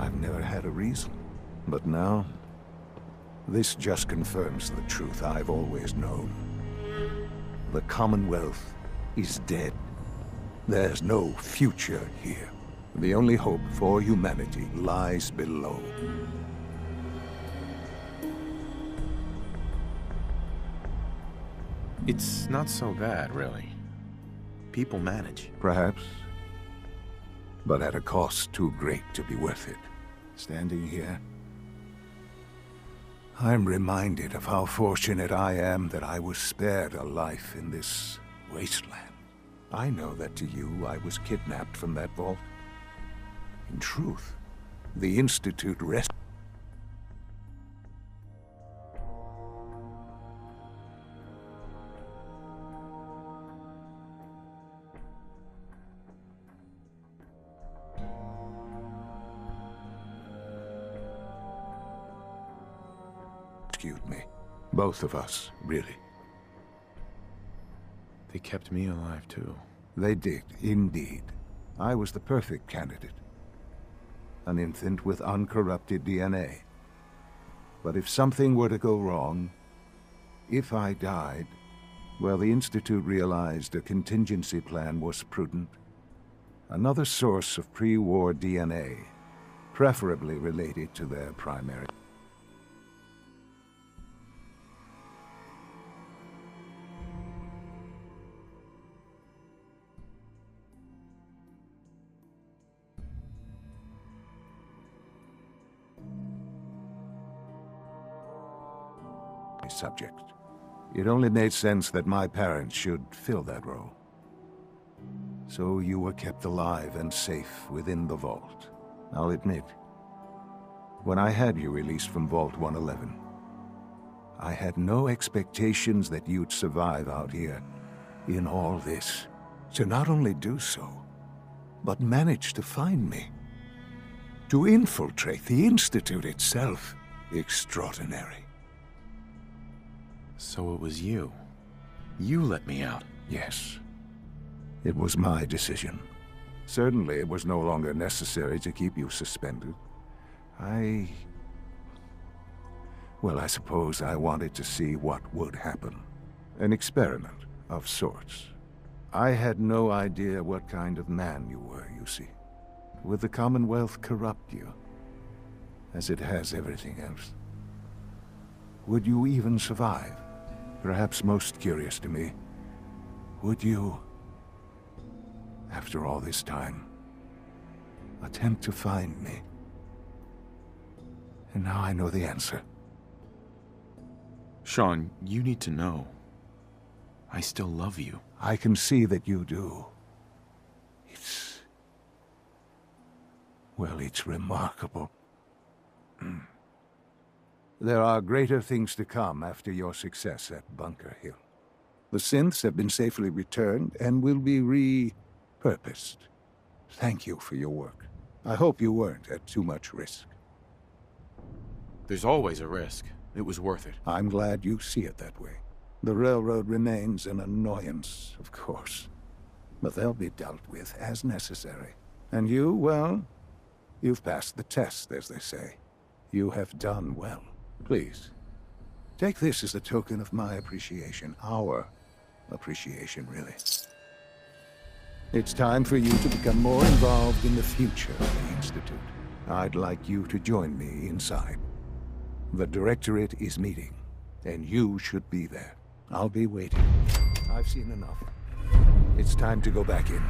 I've never had a reason. But now, this just confirms the truth I've always known. The Commonwealth is dead. There's no future here. The only hope for humanity lies below. It's not so bad, really. People manage. Perhaps. But at a cost too great to be worth it. Standing here, I'm reminded of how fortunate I am that I was spared a life in this wasteland. I know that to you, I was kidnapped from that vault. In truth, the Institute rescued me. Both of us, really. They kept me alive, too. They did, indeed. I was the perfect candidate. An infant with uncorrupted DNA. But if something were to go wrong, if I died, well, the Institute realized a contingency plan was prudent. Another source of pre-war DNA, preferably related to their primary. Subject. It only made sense that my parents should fill that role. So you were kept alive and safe within the vault. I'll admit, when I had you released from Vault 111, I had no expectations that you'd survive out here in all this. To not only do so, but manage to find me. To infiltrate the Institute itself. Extraordinary. So it was you. You let me out. Yes. It was my decision. Certainly it was no longer necessary to keep you suspended. Well, I suppose I wanted to see what would happen. An experiment of sorts. I had no idea what kind of man you were, you see. Would the Commonwealth corrupt you? As it has everything else? Would you even survive? Perhaps most curious to me, would you, after all this time, attempt to find me? And now I know the answer. Sean, you need to know. I still love you. I can see that you do. Well, it's remarkable. There are greater things to come after your success at Bunker Hill. The synths have been safely returned and will be repurposed. Thank you for your work. I hope you weren't at too much risk. There's always a risk. It was worth it. I'm glad you see it that way. The railroad remains an annoyance, of course. But they'll be dealt with as necessary. And you, well, you've passed the test, as they say. You have done well. Please, take this as a token of my appreciation. Our appreciation, really. It's time for you to become more involved in the future of the Institute. I'd like you to join me inside. The Directorate is meeting, and you should be there. I'll be waiting. I've seen enough. It's time to go back in.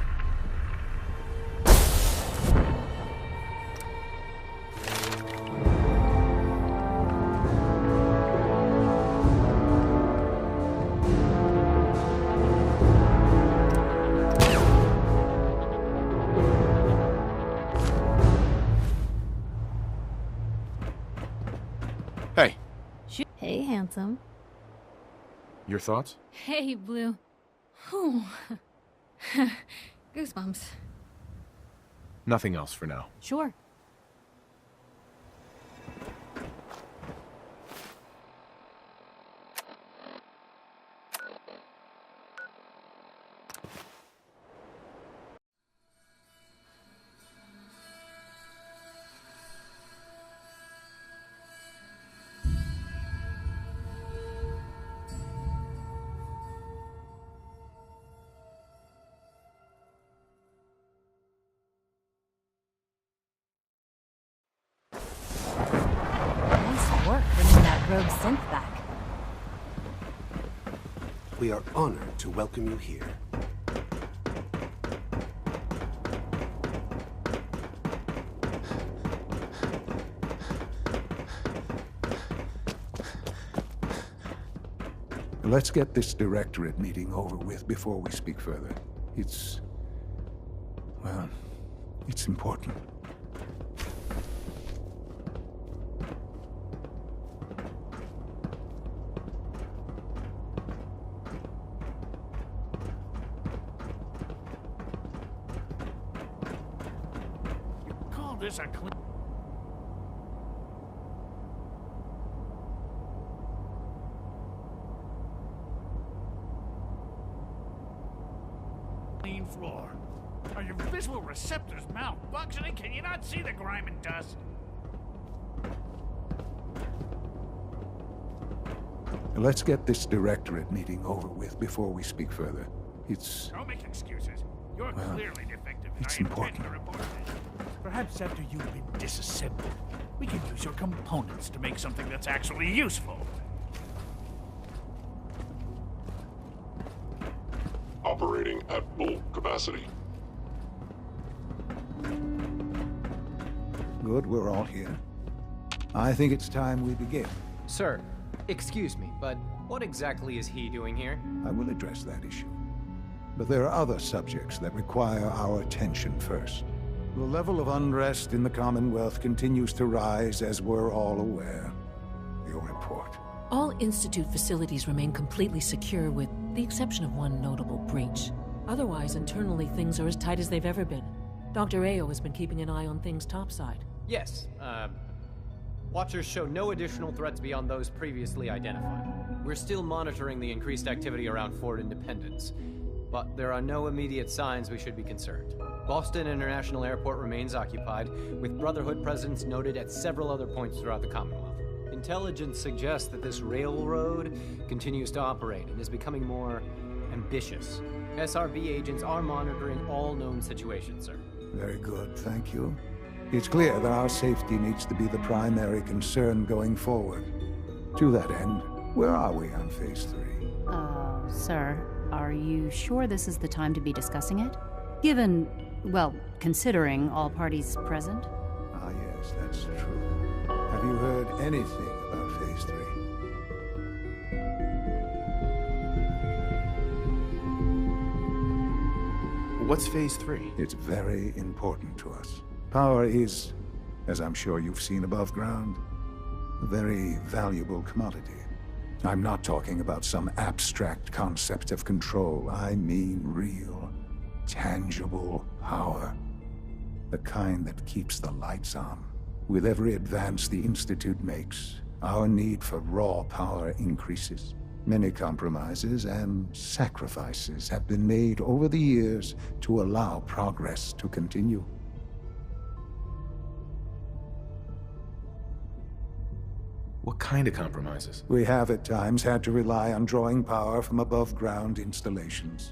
Hey. Hey, handsome. Your thoughts? Hey, Blue. Whew. Goosebumps. Nothing else for now. Sure. Rogue synth back. We are honored to welcome you here. Let's get this Directorate meeting over with before we speak further. Well, it's important. You call this a clean floor? Are your visual receptors malfunctioning? Can you not see the grime and dust? Let's get this Directorate meeting over with before we speak further. Don't make excuses. You're clearly defective, and it's I intend important. to report it. Perhaps after you've been disassembled, we can use your components to make something that's actually useful. Operating at full capacity. Good, we're all here. I think it's time we begin. Sir, excuse me, but what exactly is he doing here? I will address that issue. But there are other subjects that require our attention first. The level of unrest in the Commonwealth continues to rise, as we're all aware. Your report. All Institute facilities remain completely secure with the exception of one notable breach. Otherwise, internally things are as tight as they've ever been. Dr. Ao has been keeping an eye on things topside. Yes, Watchers show no additional threats beyond those previously identified. We're still monitoring the increased activity around Fort Independence, but there are no immediate signs we should be concerned. Boston International Airport remains occupied, with Brotherhood presence noted at several other points throughout the Commonwealth. Intelligence suggests that this railroad continues to operate and is becoming more ambitious. SRB agents are monitoring all known situations, sir. Very good, thank you. It's clear that our safety needs to be the primary concern going forward. To that end, where are we on Phase 3? Sir, are you sure this is the time to be discussing it? Given, well, considering all parties present? Ah, yes, that's true. Have you heard anything about Phase 3? What's Phase 3? It's very important to us. Power is, as I'm sure you've seen above ground, a very valuable commodity. I'm not talking about some abstract concept of control. I mean real, tangible power. The kind that keeps the lights on. With every advance the Institute makes, our need for raw power increases. Many compromises and sacrifices have been made over the years to allow progress to continue. What kind of compromises? We have at times had to rely on drawing power from above-ground installations.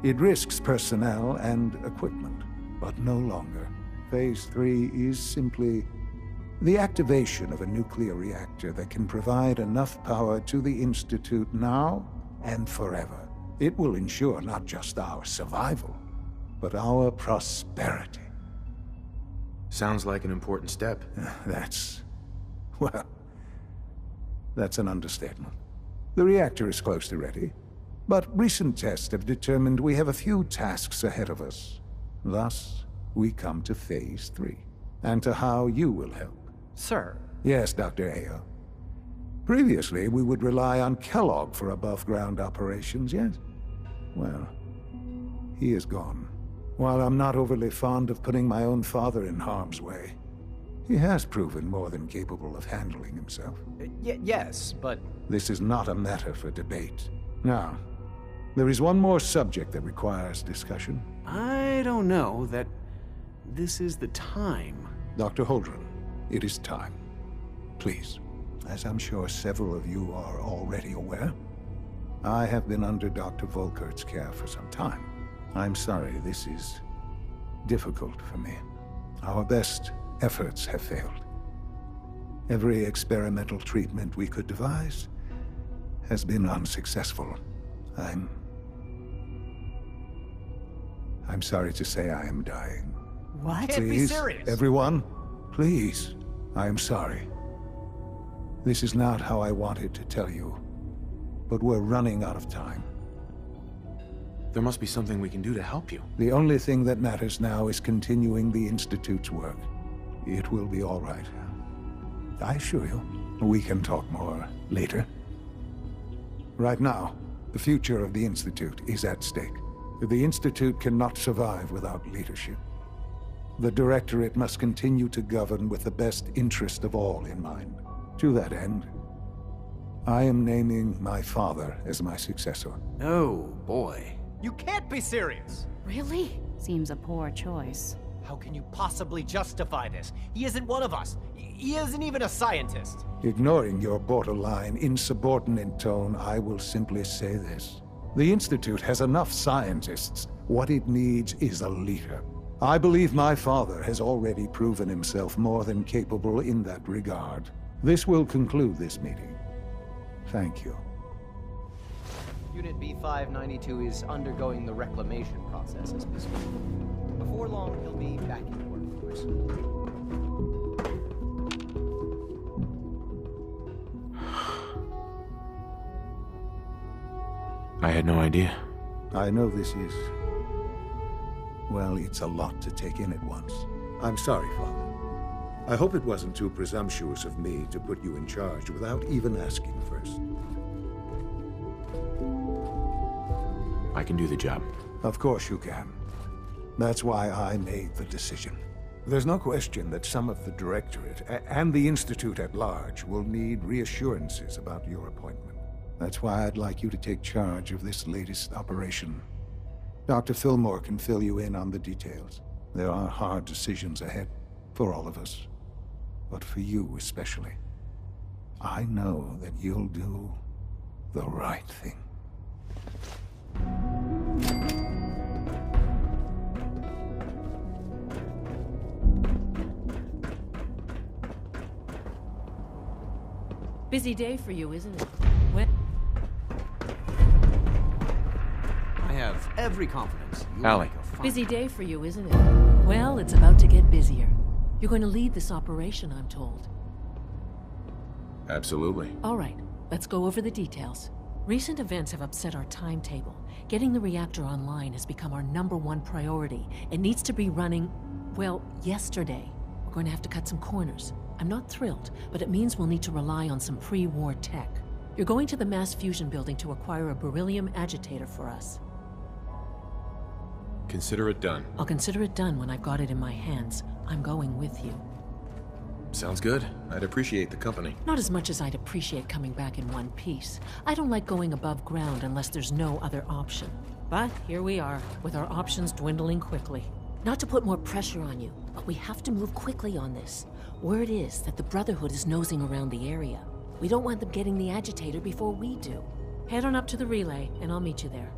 It risks personnel and equipment, but no longer. Phase 3 is simply the activation of a nuclear reactor that can provide enough power to the Institute now and forever. It will ensure not just our survival, but our prosperity. Sounds like an important step. Well, that's an understatement. The reactor is close to ready, but recent tests have determined we have a few tasks ahead of us. Thus, we come to Phase 3, and to how you will help. Sir. Yes, Dr. Ao. Previously, we would rely on Kellogg for above-ground operations, yes? Well, he is gone. While I'm not overly fond of putting my own father in harm's way, he has proven more than capable of handling himself. Yes, but... This is not a matter for debate. Now, there is one more subject that requires discussion. I don't know that this is the time. Dr. Holdren, it is time. Please, as I'm sure several of you are already aware, I have been under Dr. Volkert's care for some time. I'm sorry this is difficult for me. Our best efforts have failed. Every experimental treatment we could devise has been unsuccessful. I'm sorry to say I am dying. What? Can't be Please, serious. everyone, please. I am sorry. This is not how I wanted to tell you, but we're running out of time. There must be something we can do to help you. The only thing that matters now is continuing the Institute's work. It will be all right. I assure you. We can talk more later. Right now, the future of the Institute is at stake. The Institute cannot survive without leadership. The Directorate must continue to govern with the best interest of all in mind. To that end, I am naming my father as my successor. Oh, boy. You can't be serious! Really? Seems a poor choice. How can you possibly justify this? He isn't one of us. He isn't even a scientist. Ignoring your borderline, insubordinate tone, I will simply say this. The Institute has enough scientists. What it needs is a leader. I believe my father has already proven himself more than capable in that regard. This will conclude this meeting. Thank you. Unit B592 is undergoing the reclamation process as we speak. Before long, he'll be back in the workforce. I had no idea. I know this is... well, it's a lot to take in at once. I'm sorry, Father. I hope it wasn't too presumptuous of me to put you in charge without even asking first. I can do the job. Of course you can. That's why I made the decision. There's no question that some of the Directorate and the Institute at large will need reassurances about your appointment. That's why I'd like you to take charge of this latest operation. Dr. Fillmore can fill you in on the details. There are hard decisions ahead for all of us, but for you especially. I know that you'll do the right thing. Busy day for you, isn't it? When? I have every confidence. You'll Allie. make a fine- Busy day for you, isn't it? Well, it's about to get busier. You're going to lead this operation, I'm told. Absolutely. All right, let's go over the details. Recent events have upset our timetable. Getting the reactor online has become our #1 priority. It needs to be running, well, yesterday. We're going to have to cut some corners. I'm not thrilled, but it means we'll need to rely on some pre-war tech. You're going to the mass fusion building to acquire a beryllium agitator for us. Consider it done. I'll consider it done when I've got it in my hands. I'm going with you. Sounds good. I'd appreciate the company. Not as much as I'd appreciate coming back in one piece. I don't like going above ground unless there's no other option. But here we are, with our options dwindling quickly. Not to put more pressure on you, but we have to move quickly on this. Word is that the Brotherhood is nosing around the area. We don't want them getting the agitator before we do. Head on up to the relay, and I'll meet you there.